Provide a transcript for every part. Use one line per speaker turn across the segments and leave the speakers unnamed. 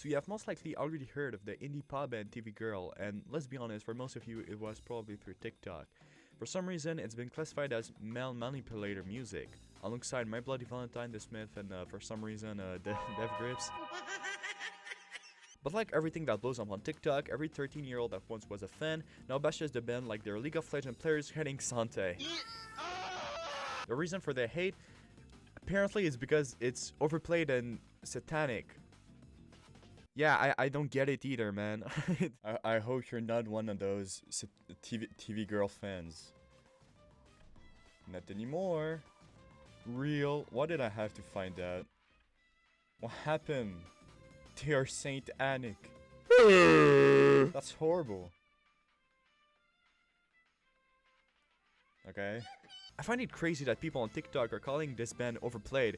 So you have most likely already heard of the indie pop band TV Girl, and let's be honest, for most of you it was probably through TikTok. For some reason, it's been classified as male manipulator music, alongside My Bloody Valentine, The Smith, and for some reason, Dev Grips. But like everything that blows up on TikTok, every 13-year-old that once was a fan now bashes the band like they're League of Legends players heading Sante. The reason for the hate apparently is because it's overplayed and satanic. Yeah, I don't get it either, man. I hope you're not one of those TV girl fans. Not anymore. Real. What did I have to find out? What happened? They are Saint Anik. That's horrible. Okay. I find it crazy that people on TikTok are calling this band overplayed,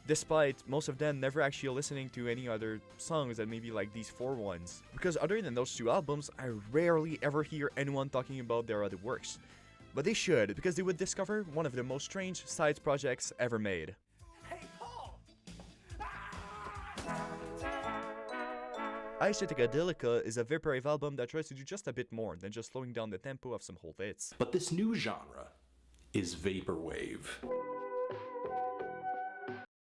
despite most of them never actually listening to any other songs than maybe like these 4 ones. Because other than those 2 albums, I rarely ever hear anyone talking about their other works. But they should, because they would discover one of the most strange side projects ever made. Aesthetica is a vaporwave album that tries to do just a bit more than just slowing down the tempo of some old hits.
But this new genre is vaporwave.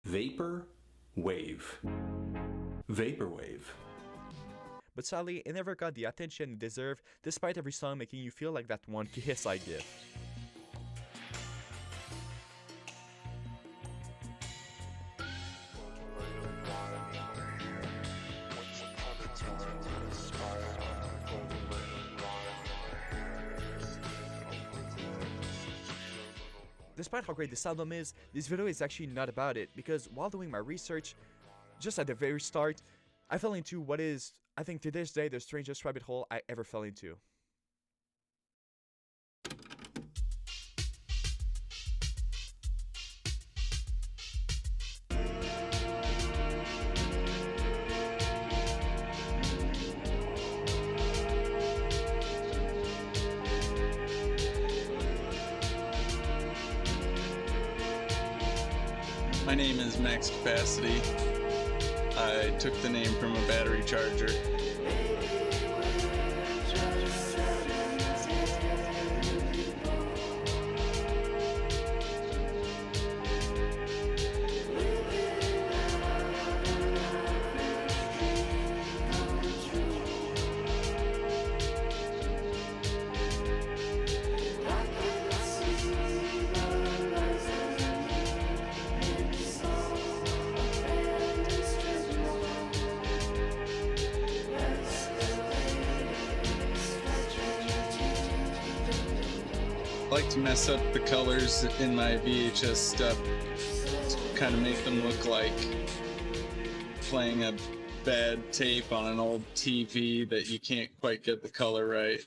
Vaporwave. Vaporwave.
But sadly, it never got the attention it deserved, despite every song making you feel like that one kiss I give. Despite how great this album is, this video is actually not about it, because while doing my research, just at the very start, I fell into what is, I think to this day, the strangest rabbit hole I ever fell into.
My name is Max Capacity. I took the name from a battery charger. I like to mess up the colors in my VHS stuff to kind of make them look like playing a bad tape on an old TV that you can't quite get the color right.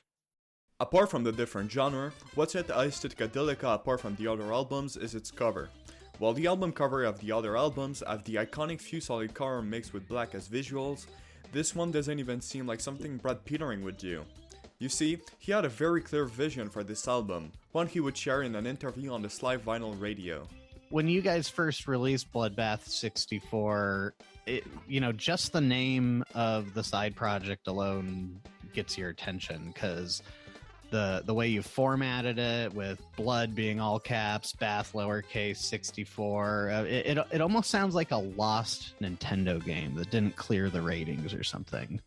Apart from the different genre, what set Aesthetica apart from the other albums is its cover. While the album cover of the other albums have the iconic few solid color mixed with black as visuals, this one doesn't even seem like something Brad Petering would do. You see, he had a very clear vision for this album, one he would share in an interview on the Live Vinyl Radio.
When you guys first released Bloodbath 64, just the name of the side project alone gets your attention, because the way you formatted it with blood being all caps, bath lowercase 64, it almost sounds like a lost Nintendo game that didn't clear the ratings or something.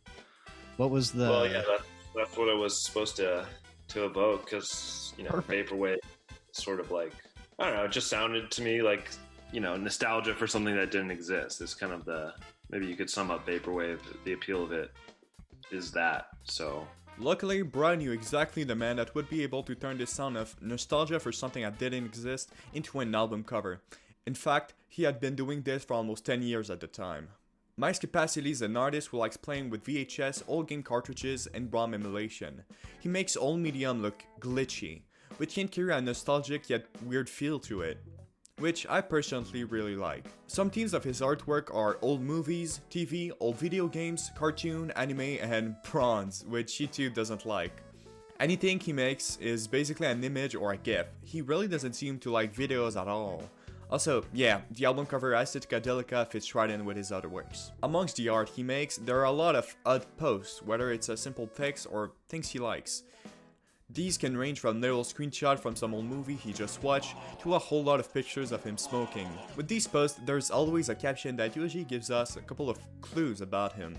What was the...
Well, yeah, that's what it was supposed to evoke, because, vaporwave sort of like, I don't know, it just sounded to me like, nostalgia for something that didn't exist. It's kind of maybe you could sum up vaporwave, the appeal of it is that, so...
Luckily, Brian knew exactly the man that would be able to turn this sound of nostalgia for something that didn't exist into an album cover. In fact, he had been doing this for almost 10 years at the time. Max Capacity is an artist who likes playing with VHS, old game cartridges, and ROM emulation. He makes old medium look glitchy, which can carry a nostalgic yet weird feel to it, which I personally really like. Some themes of his artwork are old movies, TV, old video games, cartoon, anime, and prawns, which YouTube doesn't like. Anything he makes is basically an image or a GIF. He really doesn't seem to like videos at all. Also, yeah, the album cover Aesthetica Delica fits right in with his other works. Amongst the art he makes, there are a lot of odd posts, whether it's a simple text or things he likes. These can range from little screenshot from some old movie he just watched, to a whole lot of pictures of him smoking. With these posts, there's always a caption that usually gives us a couple of clues about him.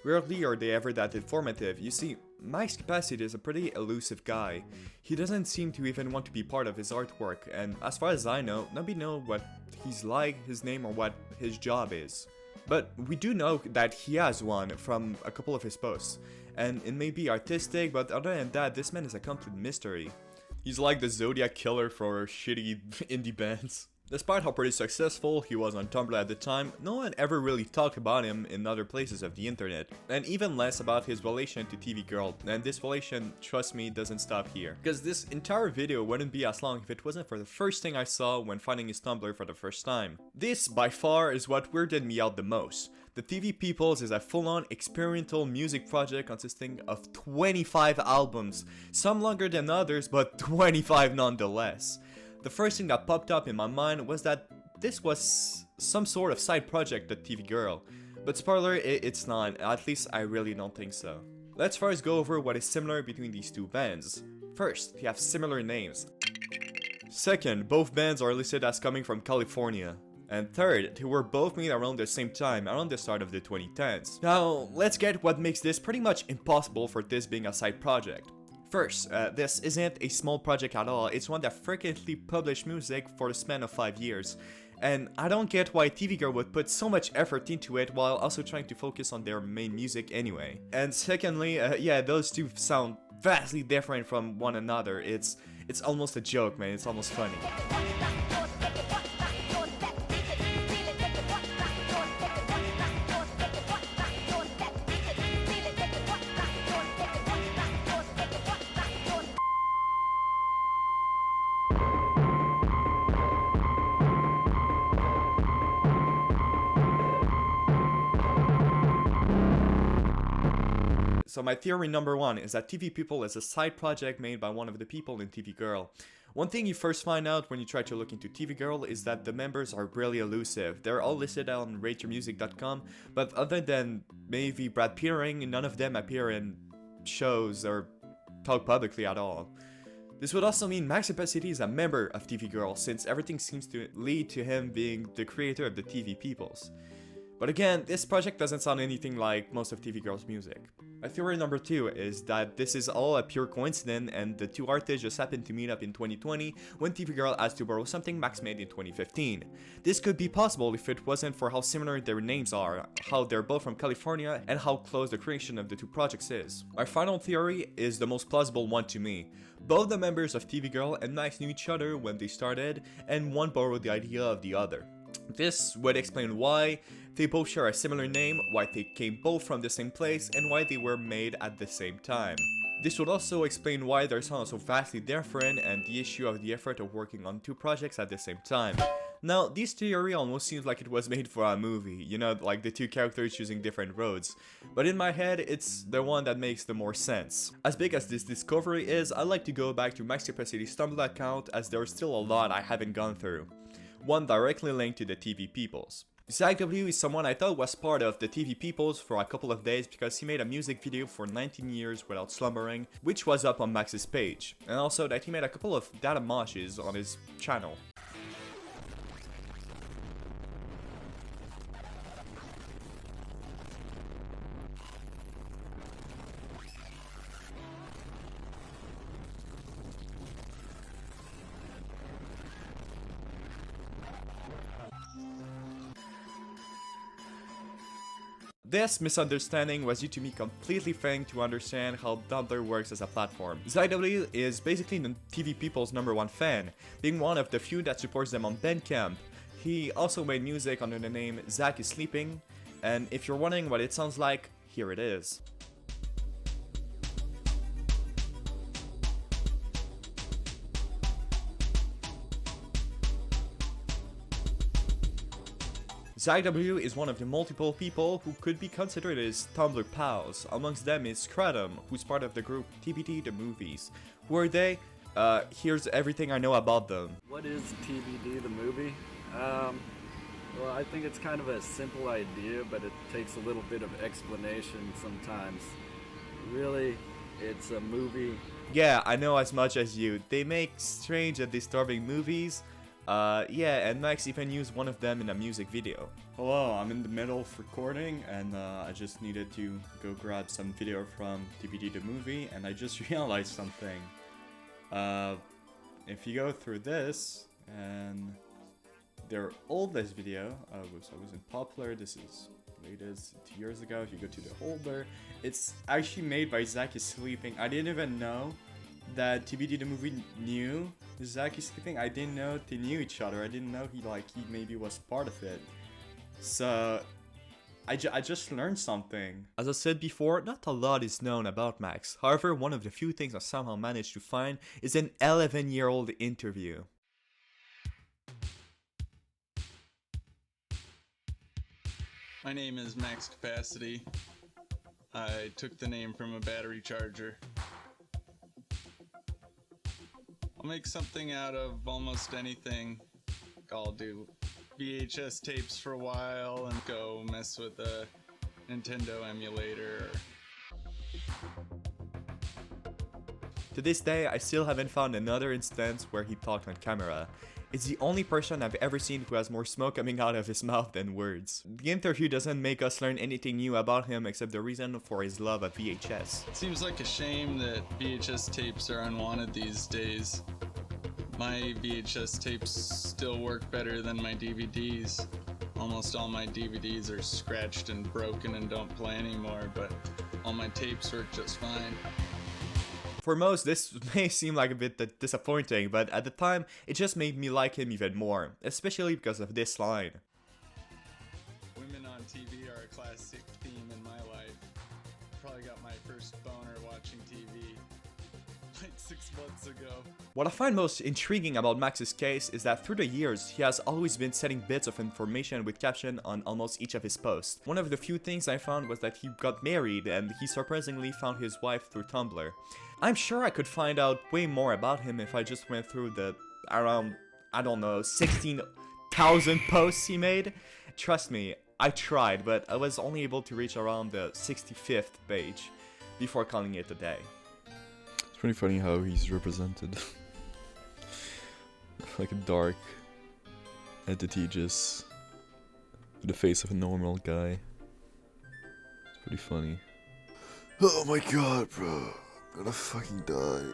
Rarely are they ever that informative. You see, Max Capacity is a pretty elusive guy. He doesn't seem to even want to be part of his artwork, and as far as I know, nobody knows what he's like, his name, or what his job is. But we do know that he has one from a couple of his posts, and it may be artistic, but other than that, this man is a complete mystery. He's like the Zodiac killer for shitty indie bands. Despite how pretty successful he was on Tumblr at the time, no one ever really talked about him in other places of the internet, and even less about his relation to TV Girl, and this relation, trust me, doesn't stop here. Because this entire video wouldn't be as long if it wasn't for the first thing I saw when finding his Tumblr for the first time. This, by far, is what weirded me out the most. The TV Peoples is a full-on experimental music project consisting of 25 albums, some longer than others, but 25 nonetheless. The first thing that popped up in my mind was that this was some sort of side project to TV Girl, but spoiler, it's not, at least I really don't think so. Let's first go over what is similar between these two bands. First, they have similar names. Second, both bands are listed as coming from California. And third, they were both made around the same time, around the start of the 2010s. Now, let's get what makes this pretty much impossible for this being a side project. First, this isn't a small project at all, it's one that frequently published music for the span of 5 years. And I don't get why TV Girl would put so much effort into it while also trying to focus on their main music anyway. And secondly, yeah, those two sound vastly different from one another. It's almost a joke, man, it's almost funny. So my theory number one is that TV People is a side project made by one of the people in TV Girl. One thing you first find out when you try to look into TV Girl is that the members are really elusive. They're all listed on rateyourmusic.com, but other than maybe Brad Peering, none of them appear in shows or talk publicly at all. This would also mean Max Capacity is a member of TV Girl, since everything seems to lead to him being the creator of the TV Peoples. But again, this project doesn't sound anything like most of TV Girl's music. My theory number two is that this is all a pure coincidence and the two artists just happened to meet up in 2020 when TV Girl asked to borrow something Max made in 2015. This could be possible if it wasn't for how similar their names are, how they're both from California, and how close the creation of the two projects is. My final theory is the most plausible one to me. Both the members of TV Girl and Max knew each other when they started, and one borrowed the idea of the other. This would explain why they both share a similar name, why they came both from the same place, and why they were made at the same time. This would also explain why their sound is so vastly different and the issue of the effort of working on two projects at the same time. Now, this theory almost seems like it was made for a movie, you know, like the two characters choosing different roads. But in my head, it's the one that makes the more sense. As big as this discovery is, I like to go back to Max Capacity's Tumblr account as there's still a lot I haven't gone through. One directly linked to the TV Peoples. Zach W is someone I thought was part of the TV Peoples for a couple of days because he made a music video for 19 years without slumbering, which was up on Max's page, and also that he made a couple of data moshes on his channel. This misunderstanding was due to me completely failing to understand how Tumblr works as a platform. ZW is basically the TV People's #1 fan, being one of the few that supports them on Bandcamp. He also made music under the name Zach is Sleeping, and if you're wondering what it sounds like, here it is. Zach W is one of the multiple people who could be considered his Tumblr pals. Amongst them is Kratom, who's part of the group TBD The Movies. Who are they? Here's everything I know about them.
What is TBD the movie? Well, I think it's kind of a simple idea, but it takes a little bit of explanation sometimes. Really, it's a movie.
Yeah, I know as much as you. They make strange and disturbing movies. Yeah, and Max even used one of them in a music video. Hello, I'm in the middle of recording, and I just needed to go grab some video from DVD the movie, and I just realized something. If you go through this, and their oldest video wasn't popular. This is latest 2 years ago. If you go to the older, it's actually made by Zach is Sleeping. I didn't even know that TBD the movie knew Zach is Sleeping. I didn't know they knew each other. I didn't know he maybe was part of it. So I just learned something. As I said before, not a lot is known about Max. However, one of the few things I somehow managed to find is an 11-year-old interview.
My name is Max Capacity. I took the name from a battery charger. I'll make something out of almost anything. I'll do VHS tapes for a while and go mess with a Nintendo emulator.
To this day, I still haven't found another instance where he talked on camera. It's the only person I've ever seen who has more smoke coming out of his mouth than words. The interview doesn't make us learn anything new about him except the reason for his love of VHS.
It seems like a shame that VHS tapes are unwanted these days. My VHS tapes still work better than my DVDs. Almost all my DVDs are scratched and broken and don't play anymore, but all my tapes work just fine.
For most, this may seem like a bit disappointing, but at the time, it just made me like him even more, especially because of this line.
Women on TV are a classic theme in my life. Probably got my first boner watching TV like 6 months ago.
What I find most intriguing about Max's case is that through the years, he has always been setting bits of information with caption on almost each of his posts. One of the few things I found was that he got married and he surprisingly found his wife through Tumblr. I'm sure I could find out way more about him if I just went through the around, I don't know, 16,000 posts he made. Trust me, I tried, but I was only able to reach around the 65th page before calling it a day.
It's pretty funny how he's represented. Like a dark entity just with the face of a normal guy. It's pretty funny. Oh my god, bro. I'm gonna fucking die.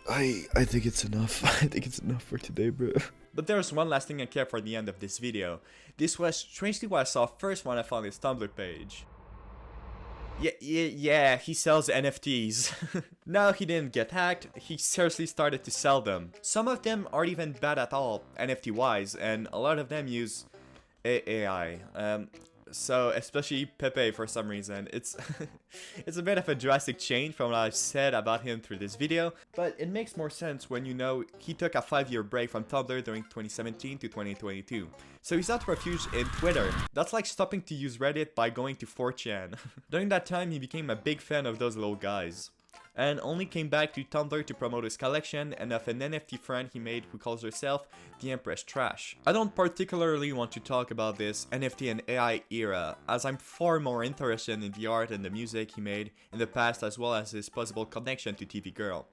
I think it's enough. I think it's enough for today, bro.
But there's one last thing I kept for the end of this video. This was strangely what I saw first when I found his Tumblr page. Yeah, he sells NFTs. No, he didn't get hacked, he seriously started to sell them. Some of them aren't even bad at all, NFT-wise, and a lot of them use AI. So, especially Pepe for some reason. It's it's a bit of a drastic change from what I've said about him through this video, but it makes more sense when you know he took a 5-year break from Tumblr during 2017 to 2022. So he sought refuge in Twitter. That's like stopping to use Reddit by going to 4chan. During that time, he became a big fan of those little guys, and only came back to Tumblr to promote his collection and of an NFT friend he made who calls herself the Empress Trash. I don't particularly want to talk about this NFT and AI era, as I'm far more interested in the art and the music he made in the past as well as his possible connection to TV Girl.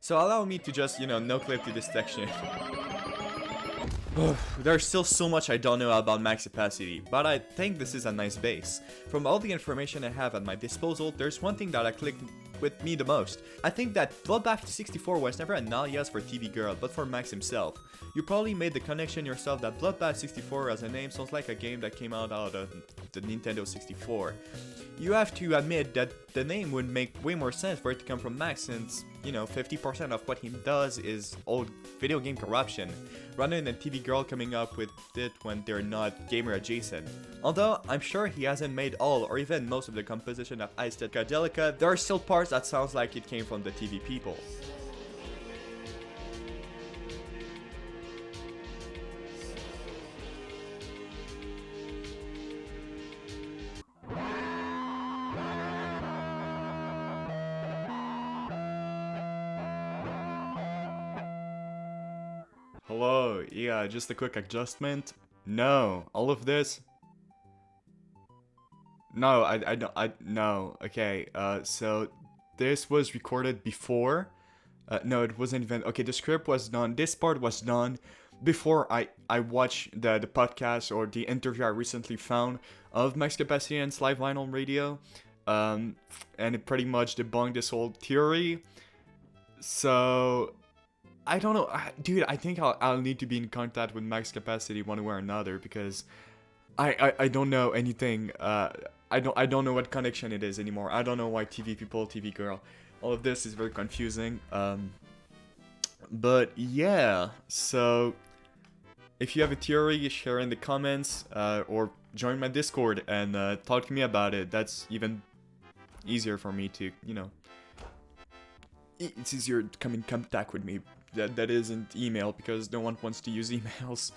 So allow me to just, no clip to this section. There's still so much I don't know about Max Capacity, but I think this is a nice base. From all the information I have at my disposal, there's one thing that clicked with me the most. I think that Bloodbath 64 was never an alias for TV Girl, but for Max himself. You probably made the connection yourself that Bloodbath 64 as a name sounds like a game that came out of the Nintendo 64. You have to admit that the name would make way more sense for it to come from Max since, 50% of what he does is old video game corruption, rather than TV Girl coming up with it when they're not gamer adjacent. Although, I'm sure he hasn't made all or even most of the composition of Icedelica, there are still parts that sounds like it came from the TV people. hello. Yeah, just a quick adjustment. No, all of this. No, I don't. No. Okay. So this was recorded before. No, it wasn't even. Okay, the script was done. This part was done before I watched the podcast or the interview I recently found of Max Capacity and Live Vinyl Radio. And it pretty much debunked this whole theory. So I don't know, dude. I think I'll need to be in contact with Max Capacity one way or another because I don't know anything. I don't know what connection it is anymore. I don't know why TV people, TV girl, all of this is very confusing. But yeah, so if you have a theory, share in the comments or join my Discord and talk to me about it. That's even easier for me to, you know, it's easier to come in contact with me. That isn't email because no one wants to use emails.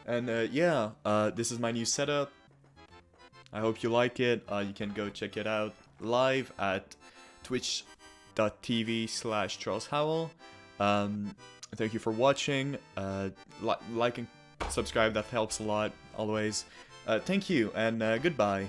And yeah, this is my new setup. I hope you like it. You can go check it out live at twitch.tv/Charles Howell. Thank you for watching. Like and subscribe, that helps a lot always. Thank you and goodbye.